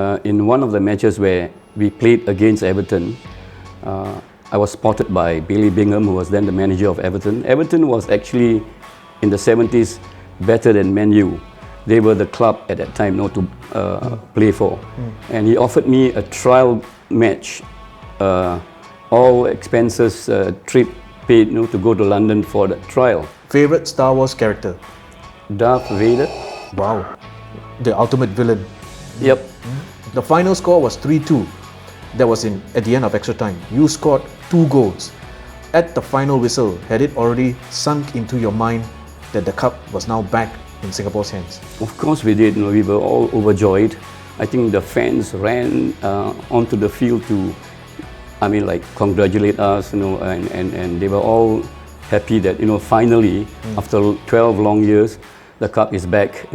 In one of the matches where we played against Everton, I was spotted by Billy Bingham, who was then the manager of Everton. Everton was actually, in the 70s, better than Man U. They were the club at that time not to play for. And he offered me a trial match, all expenses, trip paid, to go to London for the trial. Favorite Star Wars character? Darth Vader. Wow, the ultimate villain. Yep. The final score was 3-2. That was at the end of extra time. You scored 2 goals. At the final whistle, had it already sunk into your mind that the cup was now back in Singapore's hands? Of course we did. We were all overjoyed. I think the fans ran onto the field to, congratulate us, and they were all happy that, finally, after 12 long years, the cup is back,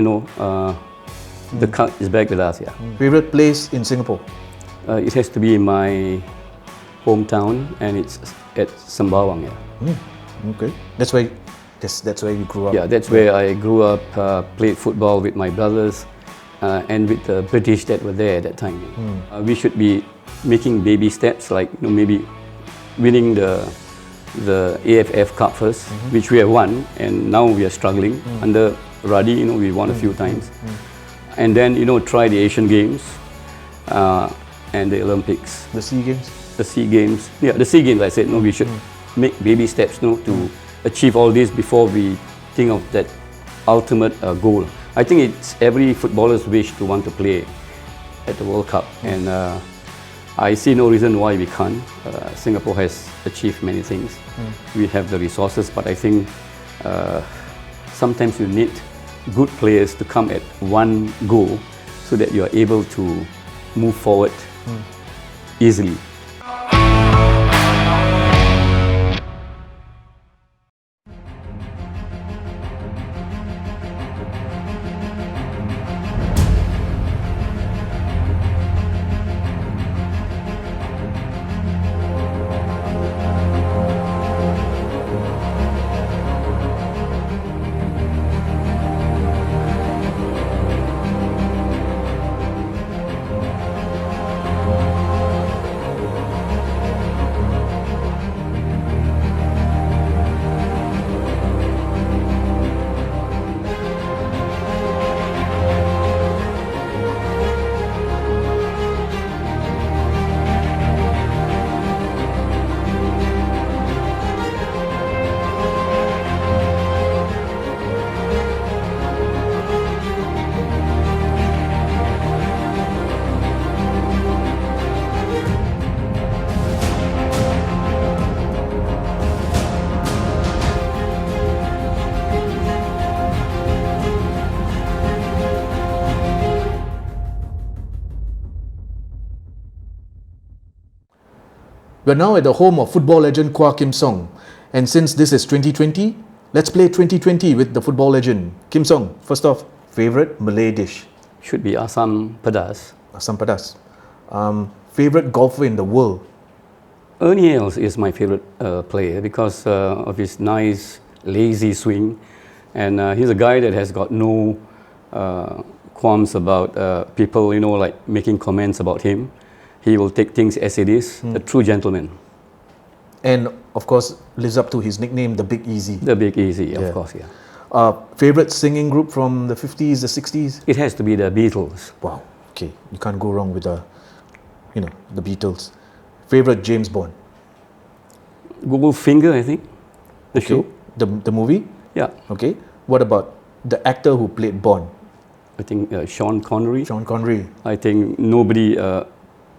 the cup is back with us, yeah. Favorite place in Singapore? It has to be in my hometown, and it's at Sembawang, yeah. Okay. That's where you grew up? Yeah, that's where I grew up, played football with my brothers, and with the British that were there at that time. We should be making baby steps, like maybe winning the AFF Cup first, which we have won, and now we are struggling. Under Radi, we won a few times. And then, try the Asian Games and the Olympics. The SEA Games? The SEA Games. Yeah, the SEA Games, I said, we should make baby steps, to achieve all this before we think of that ultimate goal. I think it's every footballer's wish to want to play at the World Cup. And I see no reason why we can't. Singapore has achieved many things. We have the resources, but I think sometimes you need good players to come at one goal so that you are able to move forward easily. We're now at the home of football legend Quah Kim Song. And since this is 2020, let's play 2020 with the football legend. Kim Song, first off, favorite Malay dish? Should be Asam Pedas. Asam Pedas. Favorite golfer in the world? Ernie Els is my favorite player because of his nice, lazy swing. And he's a guy that has got no qualms about people, making comments about him. He will take things as it is, a true gentleman. And of course, lives up to his nickname, the Big Easy. The Big Easy, of course, yeah. Favorite singing group from the 50s, the 60s? It has to be the Beatles. Wow, okay. You can't go wrong with the Beatles. Favorite James Bond? Goldfinger, I think, the show. The movie? Yeah. Okay. What about the actor who played Bond? I think Sean Connery. Sean Connery. I think nobody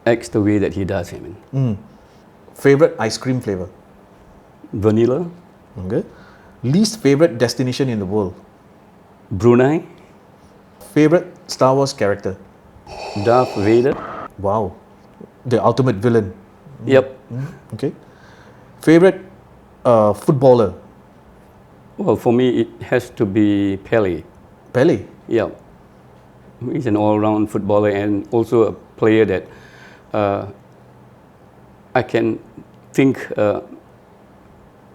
acts the way that he does. Favorite ice cream flavor? Vanilla. Okay. Least favorite destination in the world? Brunei. Favorite Star Wars character? Darth Vader. Wow. The ultimate villain. Yep. Okay. Favorite footballer? Well, for me, it has to be Pele. Pele? Yeah. He's an all-round footballer and also a player that I can think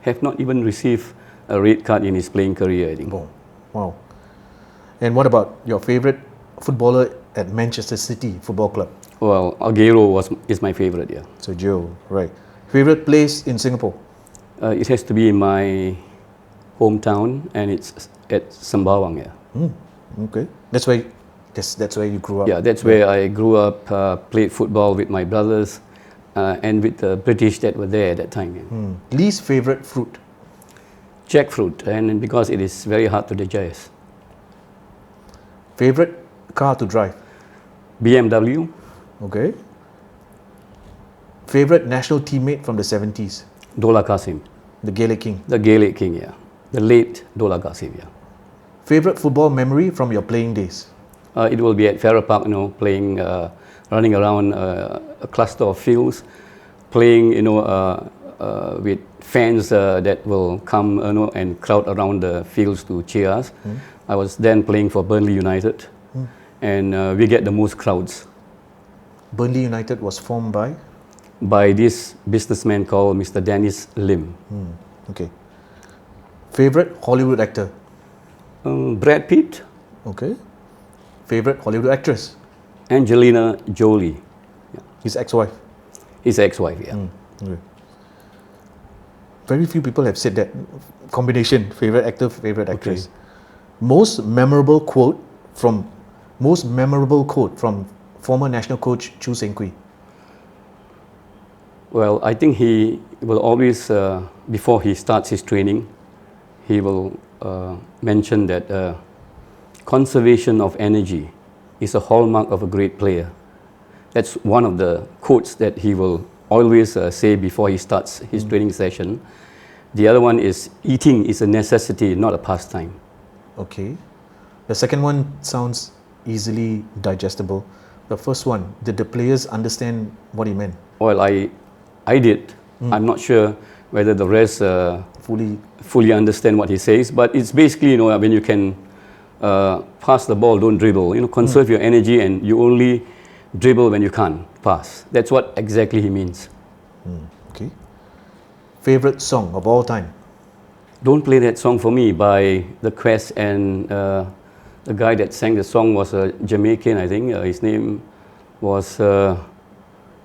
have not even received a red card in his playing career, I think. Oh, wow. And what about your favorite footballer at Manchester City Football Club? Well, Aguero is my favorite, yeah. So Joe, right. Favorite place in Singapore? It has to be in my hometown, and it's at Sembawang, yeah. Okay. That's where you grew up? Yeah, that's where I grew up, played football with my brothers, and with the British that were there at that time. Yeah. Least favorite fruit? Jackfruit, and because it is very hard to digest. Favorite car to drive? BMW, Okay. Favorite national teammate from the 70s? Dola Qasim, The Gaelic King. the Gaelic King, yeah. The late Dola Qasim, yeah. Favorite football memory from your playing days? It will be at Farrer Park, playing, running around a cluster of fields, playing, with fans that will come, and crowd around the fields to cheer us. I was then playing for Burnley United, and we get the most crowds Burnley United was formed by this businessman called Mr. Dennis Lim. Okay. Favorite Hollywood actor? Brad Pitt, Okay. Favorite Hollywood actress? Angelina Jolie, His ex-wife. his ex-wife, yeah. Okay. Very few people have said that combination, favorite actor, favorite actress. Most memorable quote from former national coach Chu Seng Kui. Well, I think he will always, before he starts his training, he will mention that conservation of energy is a hallmark of a great player. That's one of the quotes that he will always say before he starts his training session. The other one is, eating is a necessity, not a pastime. Okay. The second one sounds easily digestible. The first one, did the players understand what he meant? Well, I did. I'm not sure whether the rest fully understand what he says, but it's basically, when you can pass the ball, don't dribble. Conserve your energy, and you only dribble when you can't pass. That's what exactly he means. Okay. Favorite song of all time? Don't Play That Song For Me by The Quest, and the guy that sang the song was a Jamaican, I think. His name was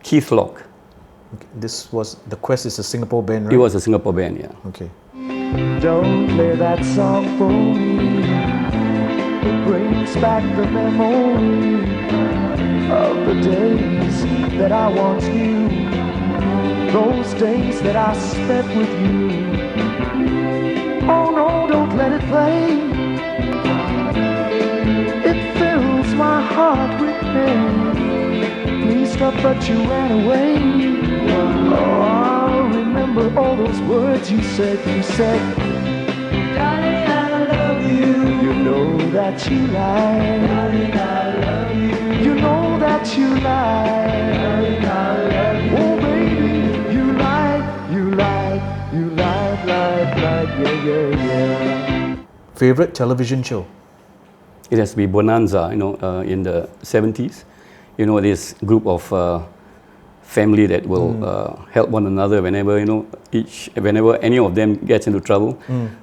Keith Locke. Okay. The Quest is a Singapore band, right? He was a Singapore band, yeah. Okay. Don't play that song for me. It brings back the memory of the days that I once knew. Those days that I spent with you. Oh no, don't let it play. It fills my heart with pain. Please stop, but you ran away. Oh, I remember all those words you said. You said, darling, I love you. You know that you lie. Darling, I love you. You know that you lie. Darling, I love you. Oh baby, you lied, yeah. Favorite television show? It has to be Bonanza, in the 70s. This group of family that will help one another whenever, whenever any of them gets into trouble,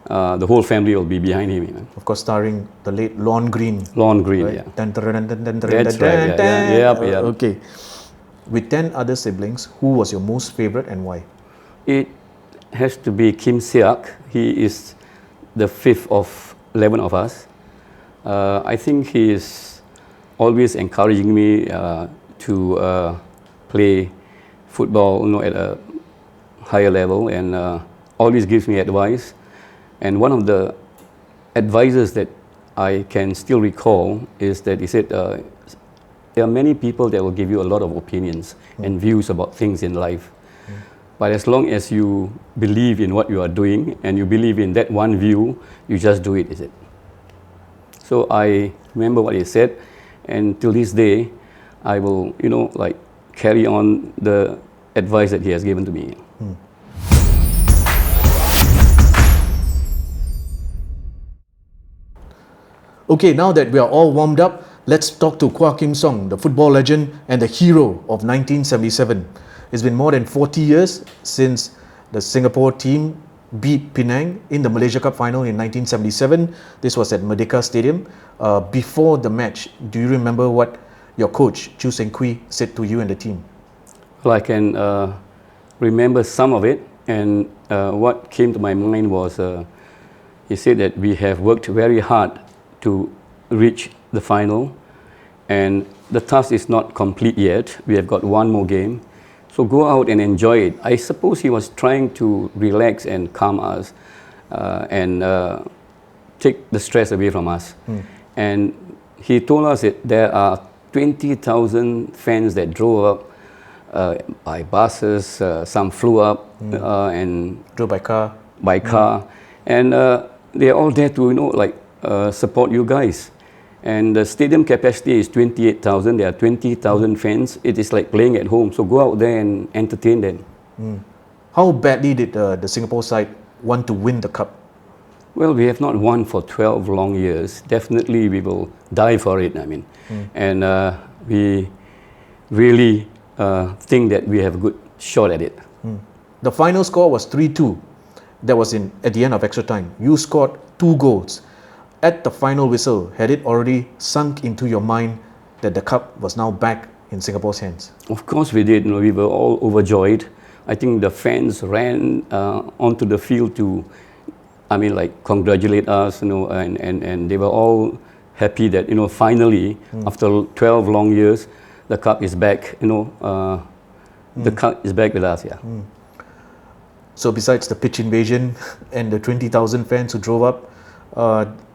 the whole family will be behind him. Of course, starring the late Lon Green. Lon Green, Right? yeah. That's right, yeah. Yep. Okay. With 10 other siblings, who was your most favorite and why? It has to be Kim Seok. He is the fifth of 11 of us. I think he is always encouraging me to play football, at a higher level, and always gives me advice. And one of the advices that I can still recall is that he said, there are many people that will give you a lot of opinions and views about things in life. But as long as you believe in what you are doing and you believe in that one view, you just do it, is it? So I remember what he said, and till this day, I will, carry on the advice that he has given to me. Okay, now that we are all warmed up, let's talk to Quah Kim Song, the football legend and the hero of 1977. It's been more than 40 years since the Singapore team beat Penang in the Malaysia Cup final in 1977. This was at Merdeka Stadium. Before the match, do you remember what your coach, Chu Seng Kui, said to you and the team? Well, I can remember some of it, and what came to my mind was he said that we have worked very hard to reach the final, and the task is not complete yet. We have got one more game, so go out and enjoy it. I suppose he was trying to relax and calm us and take the stress away from us. And he told us that there are 20,000 fans that drove up by buses, some flew up and Drove by car? by car, and they're all there to support you guys. And the stadium capacity is 28,000. There are 20,000 fans. It is like playing at home. So go out there and entertain them. How badly did the Singapore side want to win the cup? Well, we have not won for 12 long years. Definitely, we will die for it. I mean, and we really think that we have a good shot at it. The final score was 3-2. That was at the end of extra time. You scored 2 goals. At the final whistle, had it already sunk into your mind that the cup was now back in Singapore's hands? Of course we did. We were all overjoyed. I think the fans ran onto the field to, congratulate us, and they were all happy that, finally, after 12 long years, the cup is back, the cup is back with us, yeah. So besides the pitch invasion and the 20,000 fans who drove up,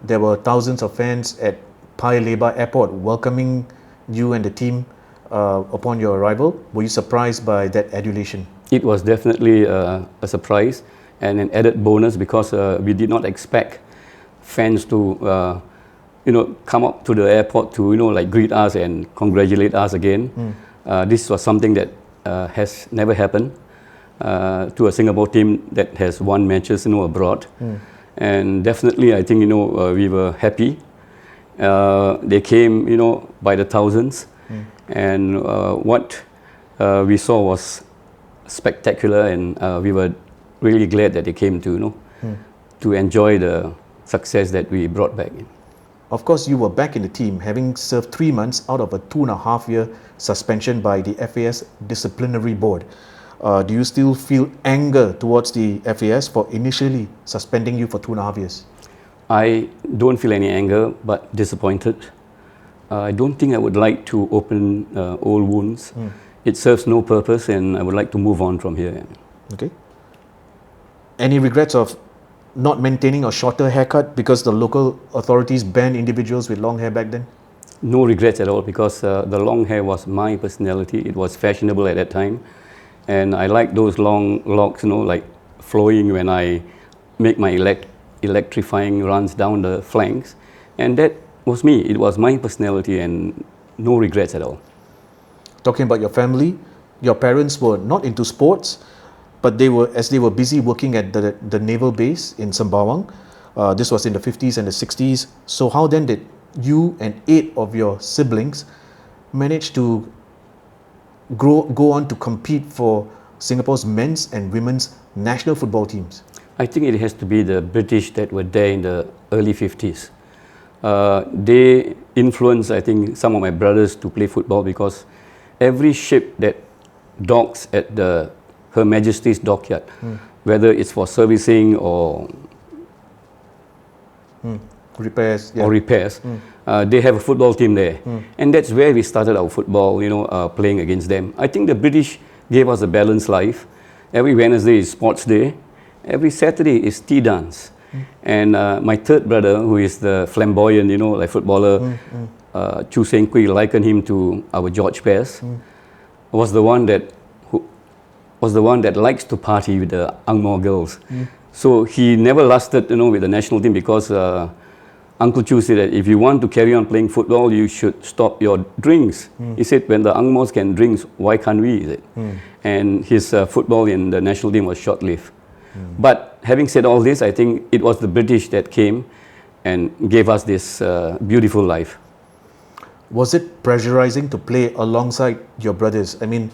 there were thousands of fans at Paya Lebar Airport welcoming you and the team upon your arrival. Were you surprised by that adulation? It was definitely a surprise and an added bonus because we did not expect fans to, come up to the airport to, greet us and congratulate us again. This was something that has never happened to a Singapore team that has won matches, abroad. And definitely, I think, we were happy. They came, by the thousands. And what we saw was spectacular, and we were really glad that they came to, to enjoy the success that we brought back. Of course, you were back in the team, having served 3 months out of a 2.5-year suspension by the FAS disciplinary board. Do you still feel anger towards the FAS for initially suspending you for 2.5 years? I don't feel any anger, but disappointed. I don't think I would like to open old wounds. It serves no purpose, and I would like to move on from here. Okay. Any regrets of not maintaining a shorter haircut because the local authorities banned individuals with long hair back then? No regrets at all, because the long hair was my personality. It was fashionable at that time. And I like those long locks, flowing when I make my electrifying runs down the flanks. And that was me. It was my personality, and no regrets at all. Talking about your family, your parents were not into sports, but they were busy working at the naval base in Sembawang. This was in the 50s and the 60s. So how then did you and 8 of your siblings manage to go on to compete for Singapore's men's and women's national football teams? I think it has to be the British that were there in the early 50s. They influenced, I think, some of my brothers to play football, because every ship that docks at Her Majesty's dockyard, whether it's for servicing or repairs, they have a football team there. And that's where we started our football, playing against them. I think the British gave us a balanced life. Every Wednesday is sports day. Every Saturday is tea dance. And my third brother, who is the flamboyant, footballer, Chu Seng Kui, likened him to our George Best, was the one that likes to party with the Ang Mo girls. So he never lasted, with the national team, because Uncle Chu said that if you want to carry on playing football, you should stop your drinks. He said, when the Ang Mos can drink, why can't we? He said. And his football in the national team was short-lived. But having said all this, I think it was the British that came and gave us this beautiful life. Was it pressurizing to play alongside your brothers? I mean,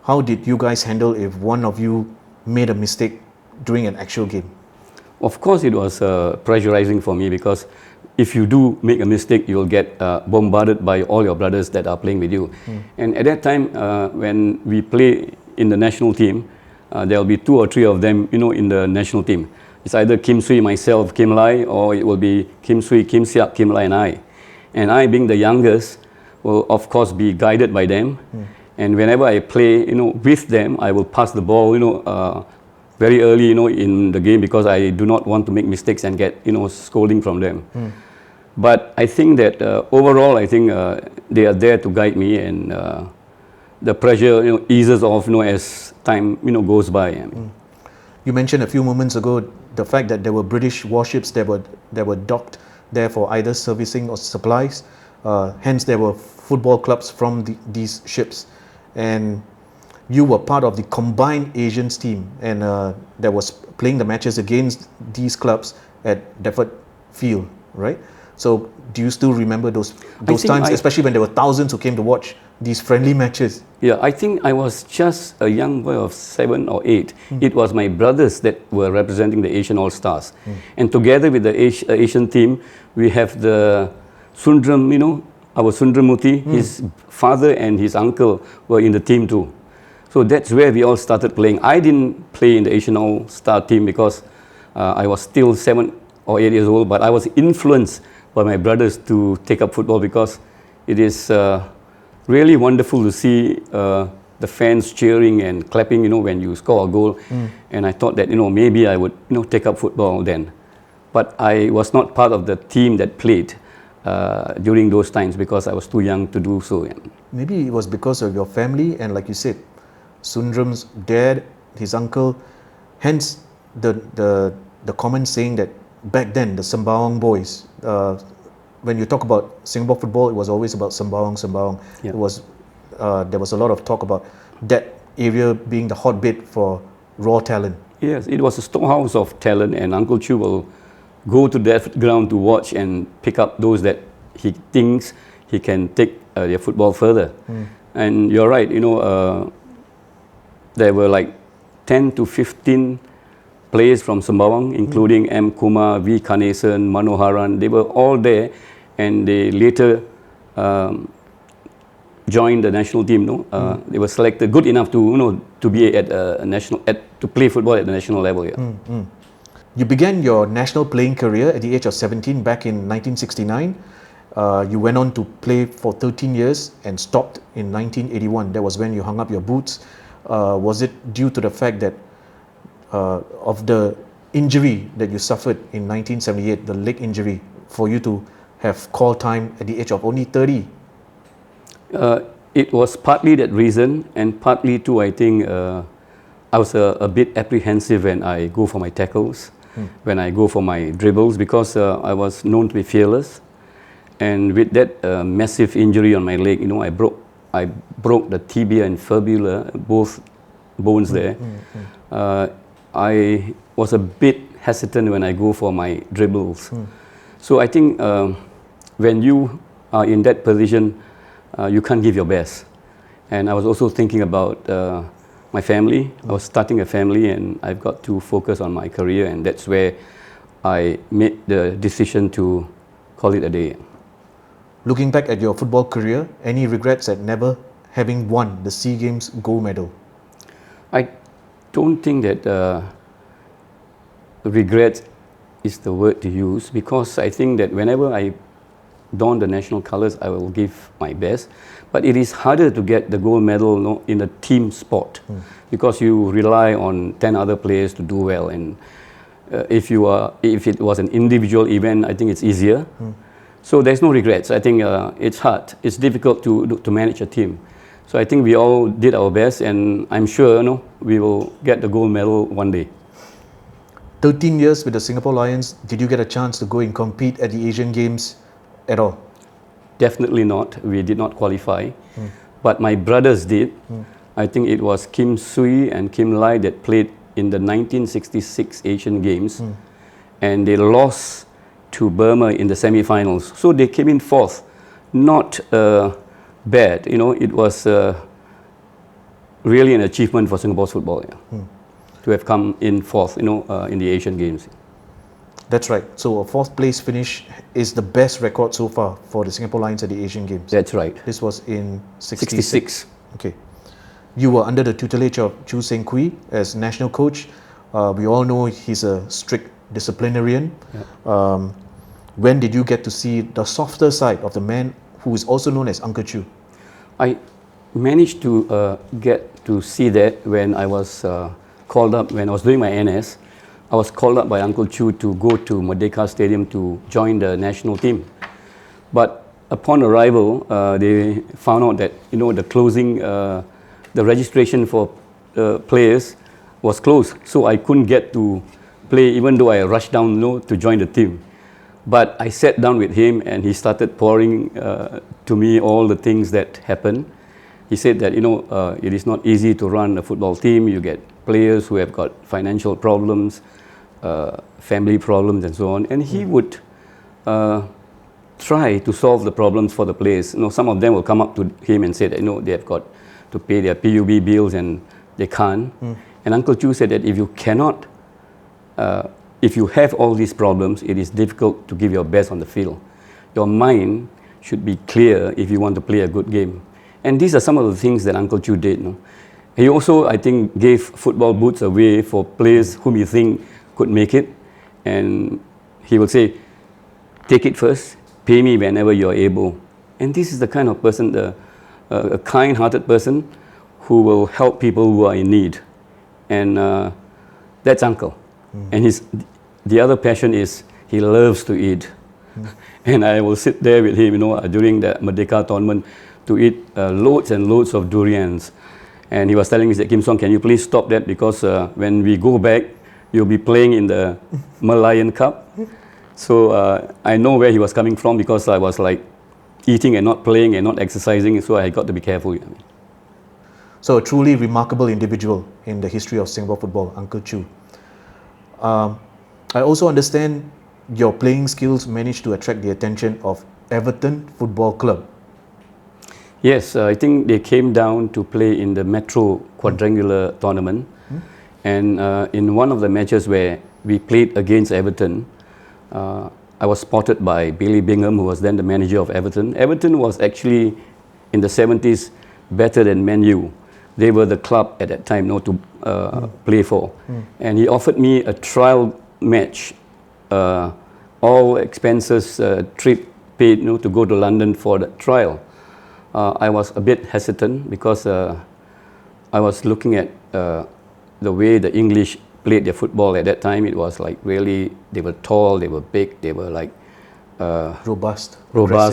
how did you guys handle if one of you made a mistake during an actual game? Of course, it was pressurizing for me, because if you do make a mistake, you'll get bombarded by all your brothers that are playing with you. And at that time, when we play in the national team, there'll be 2 or 3 of them, in the national team. It's either Kim Sui, myself, Kim Lai, or it will be Kim Sui, Kim Siak, Kim Lai, and I. And I, being the youngest, will of course be guided by them. And whenever I play, with them, I will pass the ball, very early, in the game, because I do not want to make mistakes and get, scolding from them. But I think that overall, I think they are there to guide me, and the pressure, eases off, as time, goes by. You mentioned a few moments ago the fact that there were British warships that were docked there for either servicing or supplies. Hence, there were football clubs from these ships, and you were part of the combined Asians team, and that was playing the matches against these clubs at Deptford Field, right? So, do you still remember those times, especially when there were thousands who came to watch these friendly matches? Yeah, I think I was just a young boy of 7 or 8. It was my brothers that were representing the Asian All-Stars. And together with the Asian team, we have the Sundram, our Sundramuthi, his father and his uncle were in the team too. So that's where we all started playing. I didn't play in the Asian All-Star team because I was still 7 or 8 years old, but I was influenced by my brothers to take up football, because it is really wonderful to see the fans cheering and clapping, when you score a goal. And I thought that, maybe I would, take up football then. But I was not part of the team that played during those times, because I was too young to do so. Maybe it was because of your family, and like you said, Sundram's dad, his uncle, hence the common saying that back then, the Sembawang boys, when you talk about Singapore football, it was always about Sembawang. Yeah. It was, there was a lot of talk about that area being the hotbed for raw talent. Yes, it was a storehouse of talent, and Uncle Chu will go to that ground to watch and pick up those that he thinks he can take their football further. And you're right, there were like 10 to 15 players from Sembawang, including M. Kumar, V. Kanesan, Manoharan. They were all there, and they later joined the national team. They were selected good enough to to be at a national to play football at the national level. You began your national playing career at the age of 17 back in 1969. You went on to play for 13 years and stopped in 1981. That was when you hung up your boots. Was it due to the fact that of the injury that you suffered in 1978, the leg injury, for you to have call time at the age of only 30? It was partly that reason, and partly too, I think, I was a bit apprehensive when I go for my tackles, when I go for my dribbles, because I was known to be fearless. And with that massive injury on my leg, I broke the tibia and fibula, both bones there. I was a bit hesitant when I go for my dribbles. So I think when you are in that position, you can't give your best. And I was also thinking about my family. I was starting a family, and I've got to focus on my career, and that's where I made the decision to call it a day. Looking back at your football career, any regrets at never having won the SEA Games gold medal? I don't think that regret is the word to use, because I think that whenever I don the national colours, I will give my best. But it is harder to get the gold medal in a team sport, because you rely on 10 other players to do well. And if it was an individual event, I think it's easier. So there's no regrets. I think it's hard. It's difficult to manage a team. So I think we all did our best, and I'm sure we will get the gold medal one day. 13 years with the Singapore Lions, did you get a chance to go and compete at the Asian Games at all? Definitely not. We did not qualify. But my brothers did. I think it was Kim Sui and Kim Lai that played in the 1966 Asian Games. And they lost to Burma in the semi-finals. So they came in fourth. Not bad. It was really an achievement for Singapore's football to have come in fourth, in the Asian Games. That's right. So a fourth place finish is the best record so far for the Singapore Lions at the Asian Games. That's right. This was in 66. 66. Okay. You were under the tutelage of Chu Seng Kui as national coach. We all know he's a strict disciplinarian. Yeah. When did you get to see the softer side of the man who is also known as Uncle Chu? I managed to get to see that when I was called up, when I was doing my NS. I was called up by Uncle Chu to go to Merdeka Stadium to join the national team. But upon arrival, they found out that the closing, the registration for players was closed, so I couldn't get to play, even though I rushed down to join the team. But I sat down with him and he started pouring to me all the things that happened. He said that it is not easy to run a football team. You get players who have got financial problems, family problems and so on, and he would try to solve the problems for the players. Some of them will come up to him and say that they have got to pay their PUB bills and they can't. And Uncle Chu said that if you cannot, if you have all these problems, it is difficult to give your best on the field. Your mind should be clear if you want to play a good game. And these are some of the things that Uncle Chu did. He also, I think, gave football boots away for players whom he think could make it. And he will say, take it first, pay me whenever you're able. And this is the kind of person, a kind-hearted person who will help people who are in need. And that's Uncle. And the other passion is he loves to eat. And I will sit there with him, during the Merdeka tournament to eat loads and loads of durians. And he was telling me, Kim Song, can you please stop that, because when we go back, you'll be playing in the Malaysia Cup. So I know where he was coming from, because I was like eating and not playing and not exercising, so I got to be careful. So a truly remarkable individual in the history of Singapore football, Uncle Chu. I also understand your playing skills managed to attract the attention of Everton Football Club. Yes, I think they came down to play in the Metro Quadrangular tournament. And in one of the matches where we played against Everton, I was spotted by Billy Bingham, who was then the manager of Everton. Everton was actually, in the 70s, better than Man U. They were the club at that time to play for. And he offered me a trial match, all expenses, trip paid, to go to London for the trial. I was a bit hesitant because I was looking at the way the English played their football at that time. It was like really, they were tall, they were big, they were like robust,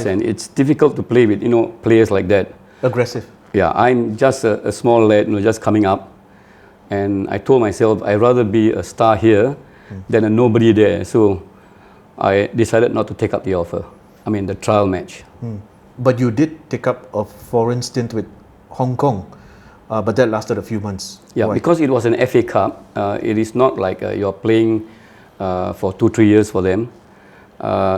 and it's difficult to play with players like that. Aggressive. Yeah, I'm just a small lad, just coming up, and I told myself I'd rather be a star here than a nobody there. So I decided not to take up the offer. I mean, the trial match. But you did take up a foreign stint with Hong Kong, but that lasted a few months. Yeah, Why? because it was an FA Cup. It is not like you're playing for 2-3 years for them.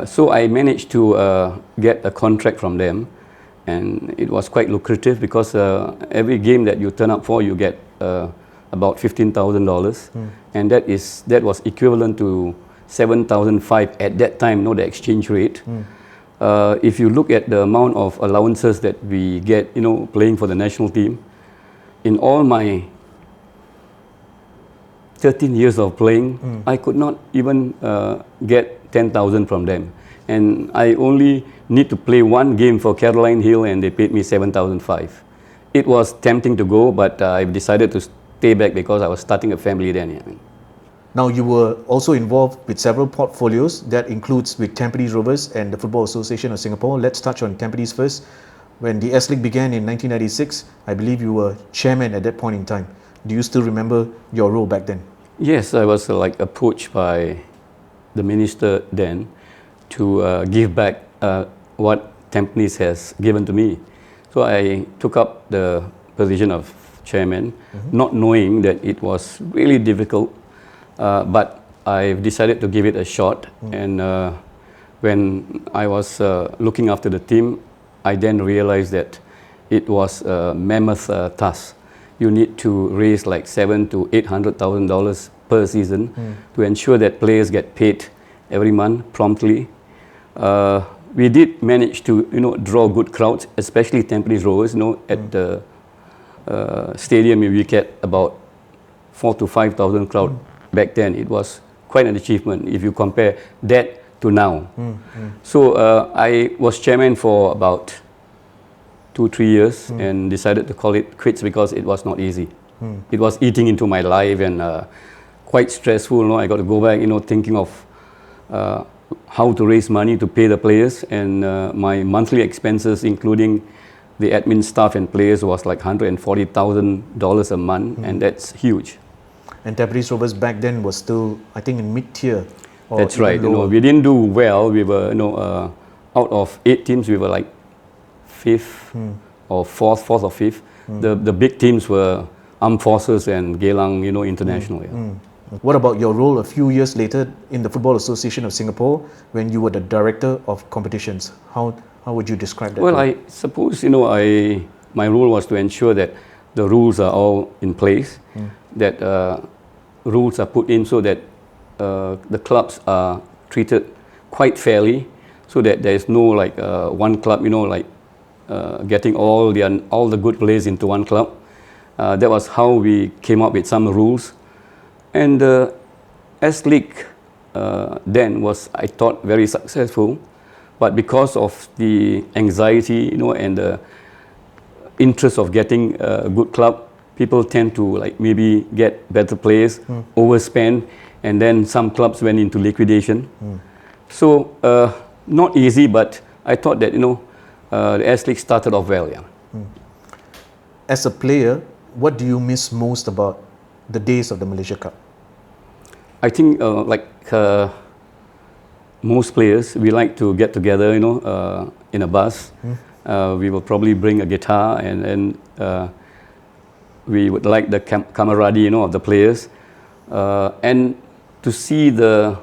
So I managed to get a contract from them, and it was quite lucrative because every game that you turn up for, you get about $15,000, and that was equivalent to $7,500 at that time, the exchange rate. If you look at the amount of allowances that we get, playing for the national team, in all my 13 years of playing, I could not even get 10,000 from them. And I only need to play one game for Caroline Hill and they paid me 7,500. It was tempting to go, but I've decided to stay back because I was starting a family then. Yeah. Now, you were also involved with several portfolios. That includes with Tampines Rovers and the Football Association of Singapore. Let's touch on Tampines first. When the S-League began in 1996, I believe you were chairman at that point in time. Do you still remember your role back then? Yes, I was approached by the minister then to give back what Tampines has given to me. So I took up the position of chairman, not knowing that it was really difficult. But I've decided to give it a shot, and when I was looking after the team, I then realized that it was a mammoth task. You need to raise like $700,000 to $800,000 per season to ensure that players get paid every month promptly. We did manage to draw good crowds, especially Tampines Rovers. At the stadium we get about 4,000 to 5,000 crowd. Back then it was quite an achievement if you compare that to now. So I was chairman for about 2-3 years and decided to call it quits because it was not easy. It was eating into my life and quite stressful. I got to go back thinking of how to raise money to pay the players, and my monthly expenses including the admin staff and players was like $140,000 a month, and that's huge. And Tampines Rovers back then was still, I think, in mid-tier. That's right. We didn't do well. We were, out of 8 teams, we were like 5th or 4th or 5th. The big teams were Armed Forces and Geylang, International. What about your role a few years later in the Football Association of Singapore when you were the director of competitions? How would you describe that? Well, role? I suppose, my role was to ensure that the rules are all in place, that rules are put in so that the clubs are treated quite fairly, so that there is no one club, getting all the good players into one club. That was how we came up with some rules. And the S-League then was, I thought, very successful, but because of the anxiety, and the interest of getting a good club, people tend to maybe get better players, overspend, and then some clubs went into liquidation. So not easy, but I thought that the S-League started off well. As a player, what do you miss most about the days of the Malaysia Cup? I think most players, we like to get together, in a bus. We will probably bring a guitar, and we would like the camaraderie, of the players, and to see the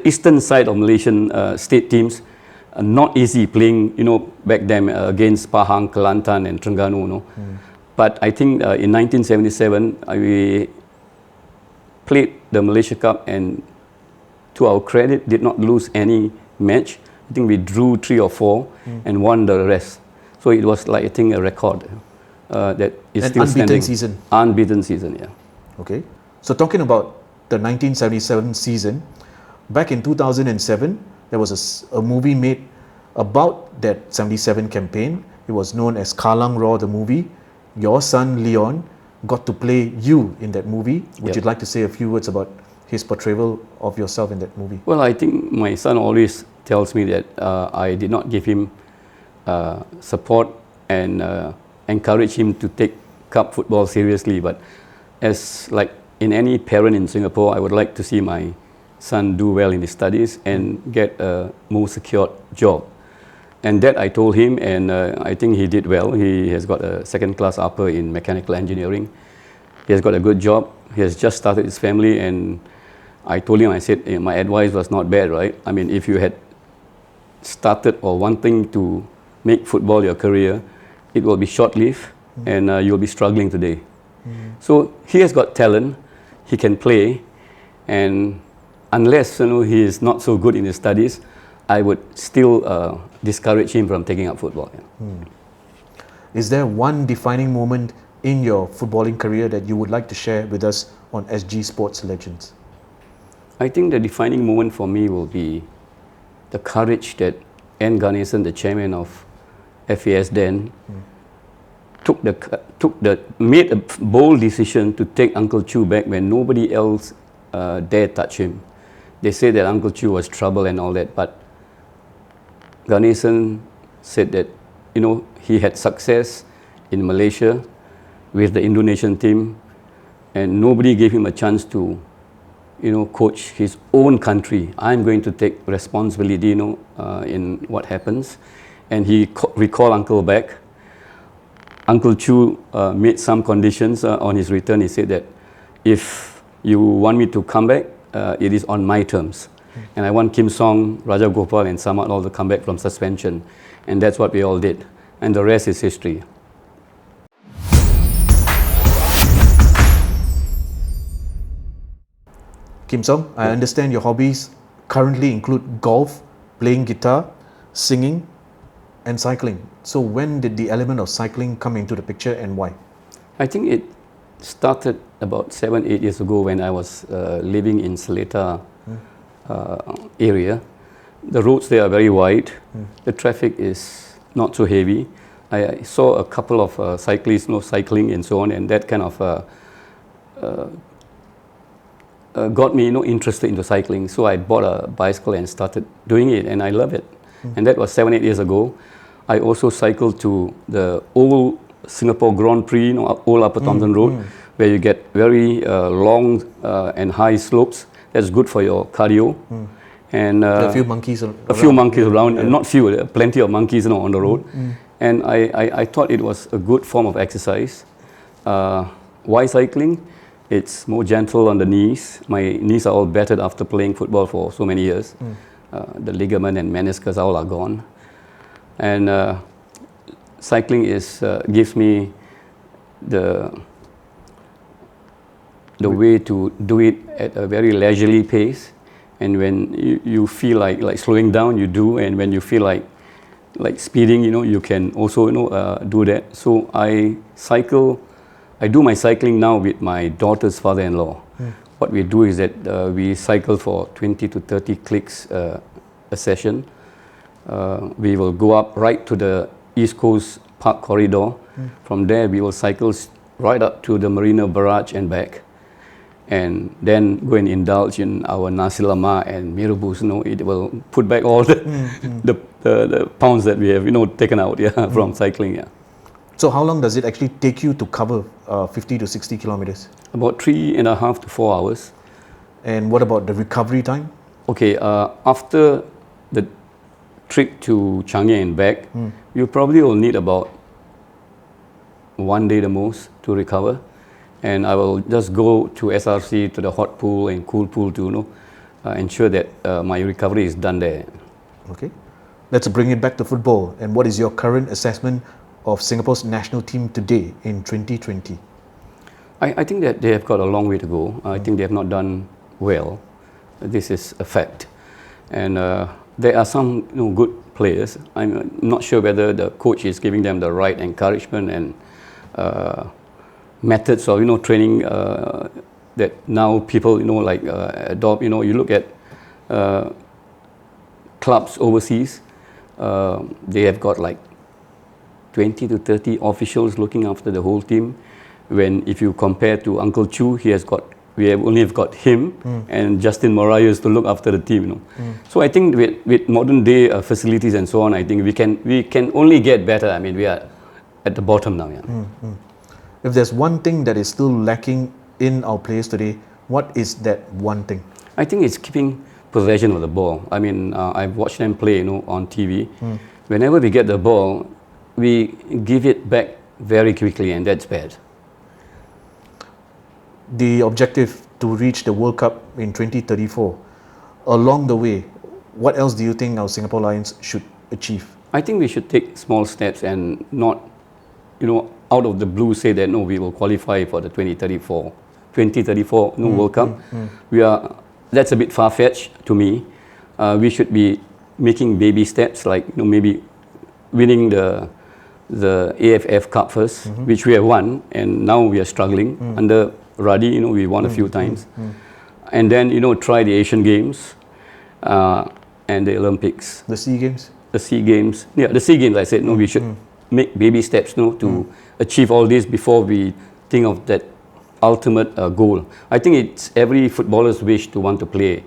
eastern side of Malaysian state teams. Not easy playing, back then against Pahang, Kelantan, and Terengganu. But I think in 1977 we played the Malaysia Cup, and to our credit, did not lose any match. I think we drew 3 or 4 and won the rest. So it was I think a record that is still standing. Unbeaten season, yeah. Okay. So talking about the 1977 season, back in 2007, there was a movie made about that 77 campaign. It was known as Kallang Raw, the movie. Your son Leon got to play you in that movie. Would you like to say a few words about his portrayal of yourself in that movie? Well, I think my son always tells me that I did not give him support and encourage him to take cup football seriously. But as in any parent in Singapore, I would like to see my son do well in his studies and get a more secured job. And that I told him, and I think he did well. He has got a second-class upper in mechanical engineering. He has got a good job. He has just started his family, and I told him, I said, my advice was not bad, right? I mean, if you had started or wanting to make football your career, it will be short-lived, and you'll be struggling today. So he has got talent. He can play, and unless he is not so good in his studies, I would still discourage him from taking up football. Is there one defining moment in your footballing career that you would like to share with us on SG Sports Legends? I think the defining moment for me will be the courage that N. Ganesan, the chairman of FAS then, made a bold decision to take Uncle Chu back when nobody else dared touch him. They said that Uncle Chu was trouble and all that, but Ganesan said that he had success in Malaysia with the Indonesian team, and nobody gave him a chance to coach his own country. I'm going to take responsibility in what happens. And he recalled Uncle back. Uncle Chu made some conditions on his return. He said that if you want me to come back, it is on my terms. And I want Kim Song, Raja Gopal, and Samad all to come back from suspension. And that's what we all did. And the rest is history. Kim Song, I understand your hobbies currently include golf, playing guitar, singing, and cycling. So when did the element of cycling come into the picture and why? I think it started about 7-8 years ago when I was living in Seletar area. The roads there are very wide. The traffic is not so heavy. I saw a couple of cyclists, cycling and so on, and that kind of got me, interested into cycling. So I bought a bicycle and started doing it, and I love it. And that was 7-8 years ago. I also cycled to the old Singapore Grand Prix, old Upper Thomson Road, where you get very long and high slopes. That's good for your cardio. And a few monkeys around. A few monkeys around, not few, plenty of monkeys on the road. And I thought it was a good form of exercise. Why cycling? It's more gentle on the knees. My knees are all battered after playing football for so many years. The ligament and meniscus all are gone. And cycling gives me the way to do it at a very leisurely pace. And when you feel like slowing down, you do. And when you feel like speeding, you can also do that. So I do my cycling now with my daughter's father-in-law. What we do is that we cycle for 20 to 30 clicks a session. We will go up right to the East Coast Park corridor. From there, we will cycle right up to the Marina Barrage and back. And then go and indulge in our nasi lemak and mee rebus. It will put back all the pounds that we have taken out from cycling. So how long does it actually take you to cover 50 to 60 kilometers? About 3.5 to 4 hours. And what about the recovery time? Okay, after the trip to Changi and back, you probably will need about 1 day the most to recover. And I will just go to SRC, to the hot pool and cool pool to ensure that my recovery is done there. Okay, let's bring it back to football. And what is your current assessment of Singapore's national team today in 2020? I think that they have got a long way to go. I think they have not done well. This is a fact. And there are some good players. I'm not sure whether the coach is giving them the right encouragement and methods of training that now people adopt. You look at clubs overseas, they have got like 20 to 30 officials looking after the whole team. When if you compare to Uncle Chu, we have only got him and Justin Marias to look after the team. So I think with modern day facilities and so on, I think we can only get better. I mean, we are at the bottom now. If there's one thing that is still lacking in our players today, what is that one thing? I think it's keeping possession of the ball. I mean, I've watched them play, on TV. Whenever we get the ball, we give it back very quickly, and that's bad. The objective to reach the World Cup in 2034, along the way, what else do you think our Singapore Lions should achieve? I think we should take small steps and not, out of the blue say that no, we will qualify for the 2034 World Cup. That's a bit far-fetched to me. We should be making baby steps, like maybe winning the AFF Cup first, which we have won, and now we are struggling. Under Radi, we won a few times. And then, try the Asian Games and the Olympics. The SEA Games? The SEA Games. Yeah, the SEA Games, I said, we should make baby steps to achieve all this before we think of that ultimate goal. I think it's every footballer's wish to want to play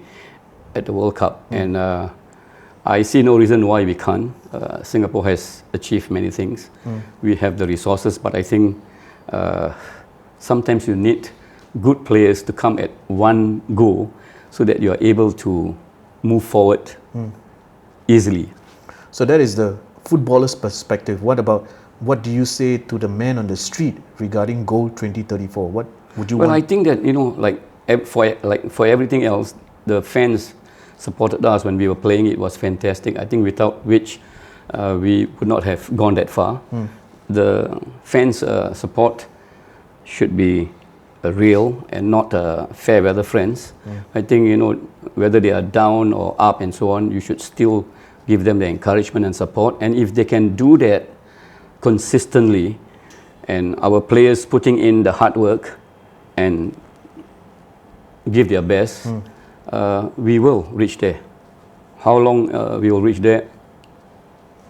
at the World Cup. And I see no reason why we can't. Singapore has achieved many things. We have the resources, but I think sometimes you need good players to come at one go so that you are able to move forward easily. So that is the footballer's perspective. What do you say to the man on the street regarding Goal 2034? What would you want? Well, I think that, for everything else, the fans supported us when we were playing. It was fantastic. I think without which we would not have gone that far. The fans' support should be real and not fair weather friends. I think, whether they are down or up and so on, you should still give them the encouragement and support. And if they can do that consistently, and our players putting in the hard work and give their best, we will reach there. How long we will reach there,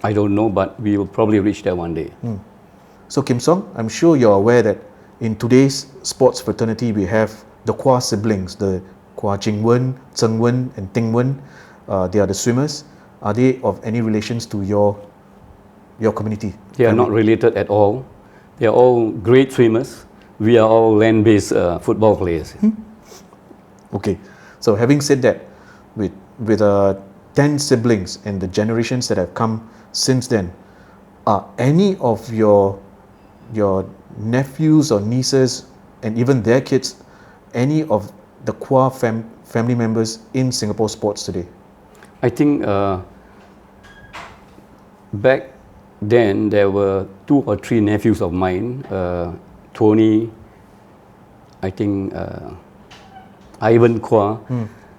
I don't know, but we will probably reach there one day. So Kim Song, I'm sure you're aware that in today's sports fraternity, we have the Quah siblings, the Quah Ching Wen, Tseng Wen, and Ting Wen. They are the swimmers. Are they of any relations to your community? They are not related at all. They are all great swimmers. We are all land-based football players. Okay. So having said that, with 10 siblings and the generations that have come since then, are any of your nephews or nieces and even their kids, any of the Quah family members in Singapore sports today? I think back then there were 2 or 3 nephews of mine, Tony, I think Ivan Quah.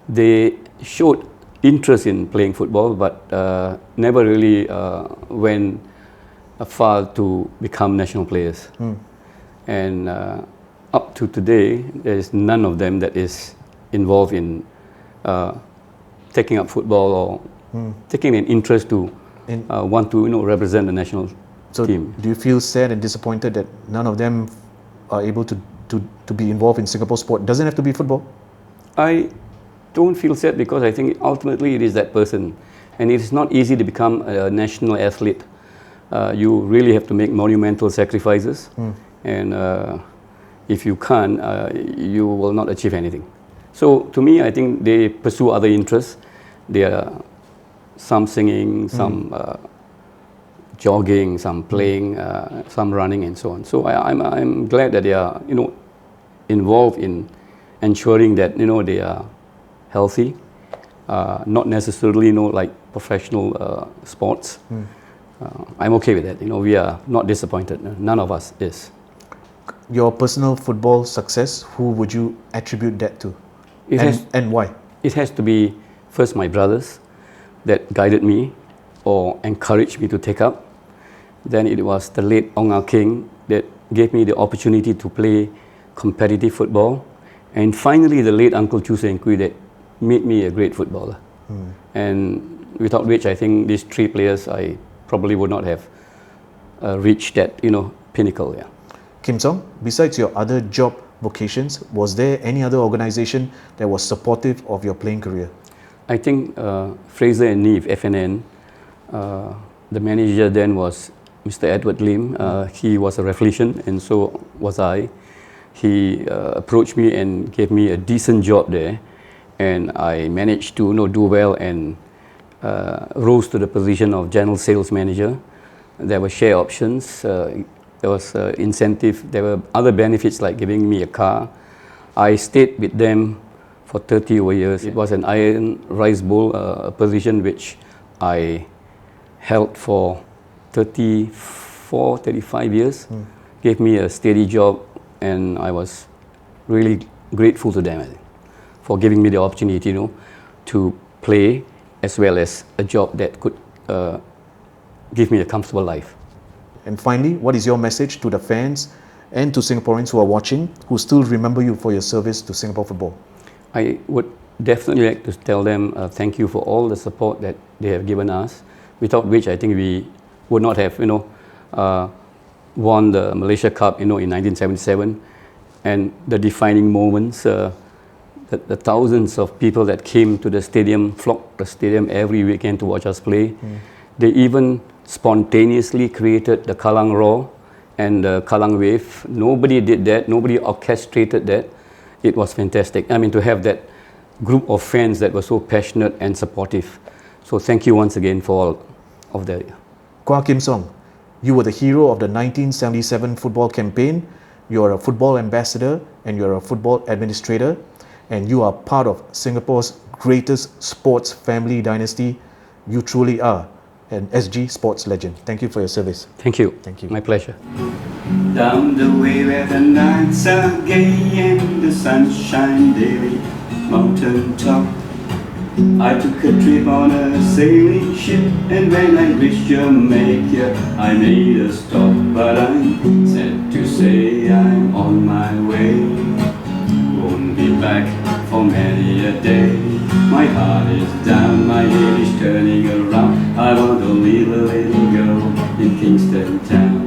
They showed interest in playing football, but never really went far to become national players. And up to today, there is none of them that is involved in taking up football or taking an interest to want to represent the national team. Do you feel sad and disappointed that none of them are able to be involved in Singapore sport? Doesn't have to be football. I don't feel sad because I think ultimately it is that person, and it is not easy to become a national athlete. You really have to make monumental sacrifices, and if you can't, you will not achieve anything. So to me, I think they pursue other interests. They are some singing, some jogging, some playing, some running, and so on. So I'm glad that they are involved in ensuring that they are healthy, not necessarily like professional sports. I'm okay with that. We are not disappointed. None of us is. Your personal football success, who would you attribute that to? And why? It has to be first my brothers that guided me or encouraged me to take up. Then it was the late Ong Ah King that gave me the opportunity to play competitive football. And finally the late Uncle Chu Seng Kui that made me a great footballer. And without which I think these 3 players, I probably would not have reached that pinnacle. Yeah. Kim Song, besides your other job vocations, was there any other organization that was supportive of your playing career? I think Fraser and Neve, FNN, the manager then was Mr. Edward Lim. He was a reflection and so was I. He approached me and gave me a decent job there, and I managed to do well and rose to the position of general sales manager. There were share options, there was incentive, there were other benefits like giving me a car. I stayed with them for 30 over years. It was an iron rice bowl position which I held for 34, 35 years. Gave me a steady job, and I was really grateful to them for giving me the opportunity to play as well as a job that could give me a comfortable life. And finally, what is your message to the fans and to Singaporeans who are watching, who still remember you for your service to Singapore football? I would definitely like to tell them thank you for all the support that they have given us, without which I think we would not have won the Malaysia Cup in 1977, and the defining moments, the thousands of people that came to the stadium, flocked the stadium every weekend to watch us play. They even spontaneously created the Kallang Roar and the Kallang Wave. Nobody did that, nobody orchestrated that. It was fantastic. I mean, to have that group of fans that were so passionate and supportive. So thank you once again for all of that. Quah Kim Song, you were the hero of the 1977 football campaign. You are a football ambassador and you are a football administrator, and you are part of Singapore's greatest sports family dynasty. You truly are. an SG sports legend. Thank you for your service. Thank you. Thank you. My pleasure. Down the way where the nights are gay and the sunshine daily, mountain top, I took a trip on a sailing ship, and when I reached Jamaica, I made a stop. But I'm sad to say I'm on my way, won't be back for many a day. My heart is down, my head is turning around. I want to leave a little girl in Kingston town.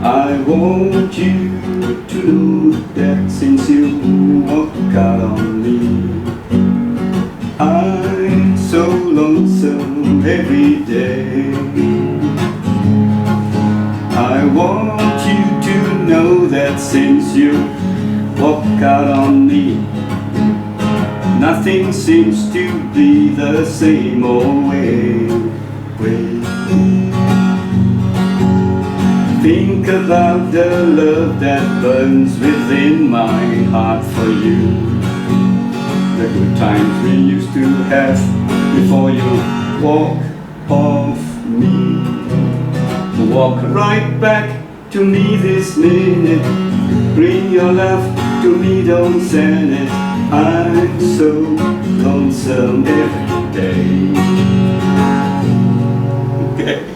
I want you to know that since you walked out on me, I'm so lonesome every day. I want you to know that since you walked out on me, nothing seems to be the same always. Think about the love that burns within my heart for you, the good times we used to have before you walk off me. Walk right back to me this minute, bring your love to me, don't send it. I'm so lonesome every day. Okay.